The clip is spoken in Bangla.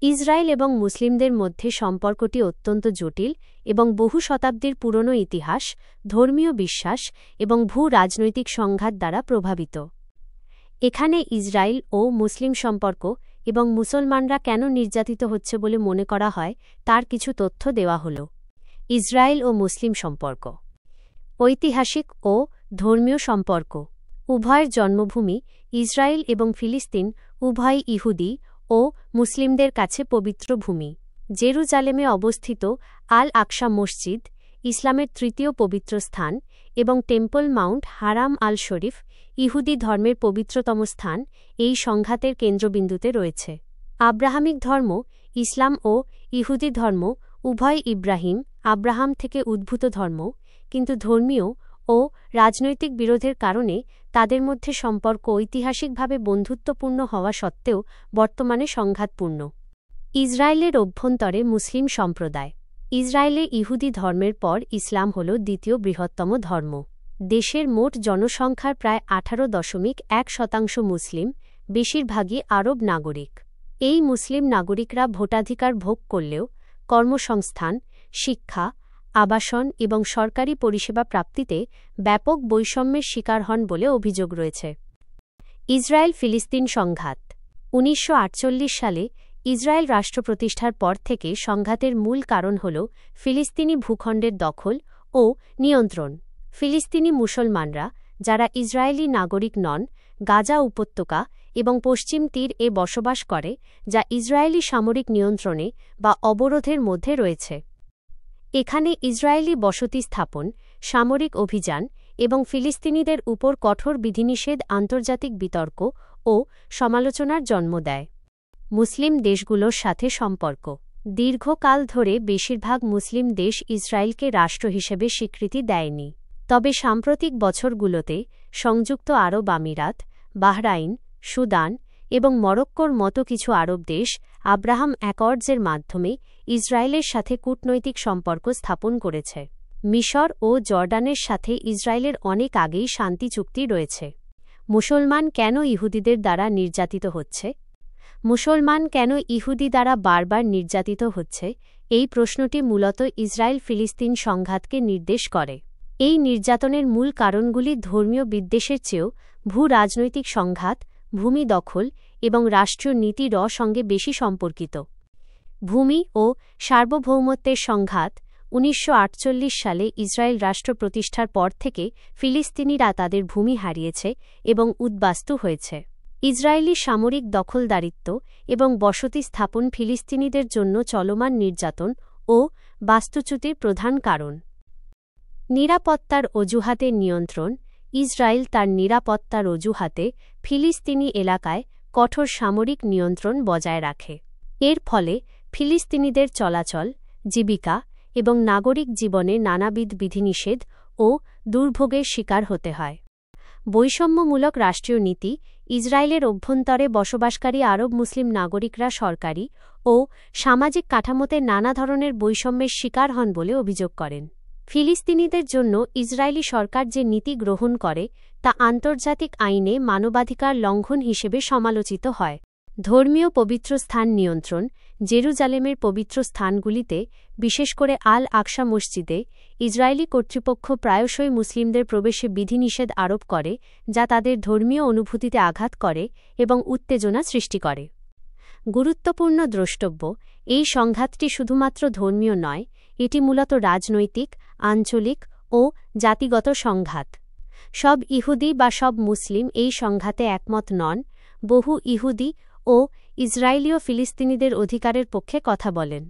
ইসরায়েল এবং মুসলিমদের মধ্যে সম্পর্কটি অত্যন্ত জটিল এবং বহু শতাব্দীর পুরনো ইতিহাস, ধর্মীয় বিশ্বাস এবং ভূ-রাজনৈতিক সংঘাত দ্বারা প্রভাবিত। এখানে ইসরায়েল ও মুসলিম সম্পর্ক এবং মুসলমানরা কেন নির্যাতিত হচ্ছে বলে মনে করা হয় তার কিছু তথ্য দেওয়া হল। ইসরায়েল ও মুসলিম সম্পর্ক। ঐতিহাসিক ও ধর্মীয় সম্পর্ক। উভয়ের জন্মভূমি ইসরায়েল এবং ফিলিস্তিন উভয়ই ইহুদি ও মুসলিমদের কাছে পবিত্র ভূমি। জেরুজালেমে অবস্থিত আল আকসা মসজিদ ইসলামের তৃতীয় পবিত্র স্থান এবং টেম্পল মাউন্ট হারাম আল শরীফ ইহুদি ধর্মের পবিত্রতম স্থান এই সংঘাতের কেন্দ্রবিন্দুতে রয়েছে। আব্রাহামিক ধর্ম ইসলাম ও ইহুদি ধর্ম উভয় আব্রাহাম থেকে উদ্ভূত ধর্ম, কিন্তু ধর্মীয় ও রাজনৈতিক বিরোধের কারণে তাদের মধ্যে সম্পর্ক ঐতিহাসিকভাবে বন্ধুত্বপূর্ণ হওয়া সত্ত্বেও বর্তমানে সংঘাতপূর্ণ। ইসরায়েলের অভ্যন্তরে মুসলিম সম্প্রদায়। ইসরায়েলে ইহুদি ধর্মের পর ইসলাম হল দ্বিতীয় বৃহত্তম ধর্ম। দেশের মোট জনসংখ্যার প্রায় 18.1% মুসলিম, বেশিরভাগই আরব নাগরিক। এই মুসলিম নাগরিকরা ভোটাধিকার ভোগ করলেও কর্মসংস্থান, শিক্ষা, আবাসন এবং সরকারি পরিষেবা প্রাপ্তিতে ব্যাপক বৈষম্যের শিকার হন বলে অভিযোগ রয়েছে। ইসরায়েল ফিলিস্তিন সংঘাত। 1948 সালে ইসরায়েল রাষ্ট্র প্রতিষ্ঠার পর থেকে সংঘাতের মূল কারণ হল ফিলিস্তিনি ভূখণ্ডের দখল ও নিয়ন্ত্রণ। ফিলিস্তিনি মুসলমানরা, যারা ইসরায়েলি নাগরিক নন, গাজা উপত্যকা এবং পশ্চিম তীরে বসবাস করে, যা ইসরায়েলি সামরিক নিয়ন্ত্রণে বা অবরোধের মধ্যে রয়েছে। এখানে ইসরায়েলি বসতি স্থাপন, সামরিক অভিযান এবং ফিলিস্তিনিদের উপর কঠোর বিধিনিষেধ আন্তর্জাতিক বিতর্ক ও সমালোচনার জন্ম দেয়। মুসলিম দেশগুলোর সাথে সম্পর্ক। দীর্ঘকাল ধরে বেশিরভাগ মুসলিম দেশ ইসরায়েলকে রাষ্ট্র হিসেবে স্বীকৃতি দেয়নি। তবে সাম্প্রতিক বছরগুলোতে সংযুক্ত আরব আমিরাত, বাহরাইন, সুদান এবং মরক্কোর মতো কিছু আরব দেশ আব্রাহাম অ্যাকর্ডসের মাধ্যমে ইসরায়েলের সাথে কূটনৈতিক সম্পর্ক স্থাপন করেছে। মিশর ও জর্ডানের সাথে ইসরায়েলের অনেক আগেই শান্তি চুক্তি রয়েছে। মুসলমান কেন ইহুদিদের দ্বারা নির্যাতিত হচ্ছে? মুসলমান কেন ইহুদি দ্বারা বারবার নির্যাতিত হচ্ছে? এই প্রশ্নটি মূলত ইসরায়েল ফিলিস্তিন সংঘাতকে নির্দেশ করে। এই নির্যাতনের মূল কারণগুলি ধর্মীয় বিদ্বেষের চেয়েও ভূ-রাজনৈতিক সংঘাত, ভূমি দখল এবং রাষ্ট্রীয় নীতির সঙ্গে বেশি সম্পর্কিত। ভূমি ও সার্বভৌমত্বের সংঘাত। 1948 সালে ইসরায়েল রাষ্ট্র প্রতিষ্ঠার পর থেকে ফিলিস্তিনিরা তাদের ভূমি হারিয়েছে এবং উদ্বাস্তু হয়েছে। ইসরায়েলি সামরিক দখলদারিত্ব এবং বসতি স্থাপন ফিলিস্তিনিদের জন্য চলমান নির্যাতন ও বাস্তুচ্যুতির প্রধান কারণ। নিরাপত্তার অজুহাতে নিয়ন্ত্রণ। ইসরায়েল তার নিরাপত্তার অজুহাতে ফিলিস্তিনি এলাকায় কঠোর সামরিক নিয়ন্ত্রণ বজায় রাখে। এর ফলে ফিলিস্তিনিদের চলাচল, জীবিকা এবং নাগরিক জীবনে নানাবিধ বিধিনিষেধ ও দুর্ভোগের শিকার হতে হয়। বৈষম্যমূলক রাষ্ট্রীয় নীতি। ইসরায়েলের অভ্যন্তরে বসবাসকারী আরব মুসলিম নাগরিকরা সরকারি ও সামাজিক কাঠামোতে নানা ধরনের বৈষম্যের শিকার হন বলে অভিযোগ করেন। ফিলিস্তিনিদের জন্য ইসরায়েলি সরকার যে নীতি গ্রহণ করে তা আন্তর্জাতিক আইনে মানবাধিকার লঙ্ঘন হিসেবে সমালোচিত হয়। ধর্মীয় পবিত্র স্থান নিয়ন্ত্রণ। জেরুজালেমের পবিত্র স্থানগুলিতে, বিশেষ করে আল আকসা মসজিদে, ইসরায়েলি কর্তৃপক্ষ প্রায়শই মুসলিমদের প্রবেশে বিধিনিষেধ আরোপ করে, যা তাদের ধর্মীয় অনুভূতিতে আঘাত করে এবং উত্তেজনা সৃষ্টি করে। গুরুত্বপূর্ণ দ্রষ্টব্য: এই সংঘাতটি শুধুমাত্র ধর্মীয় নয়, এটি মূলত রাজনৈতিক, আঞ্চলিক ও জাতিগত সংঘাত। সব ইহুদি বা সব মুসলিম এই সংঘাতে একমত নন। বহু ইহুদি ও ইসরায়েলীয় ফিলিস্তিনিদের অধিকারের পক্ষে কথা বলেন।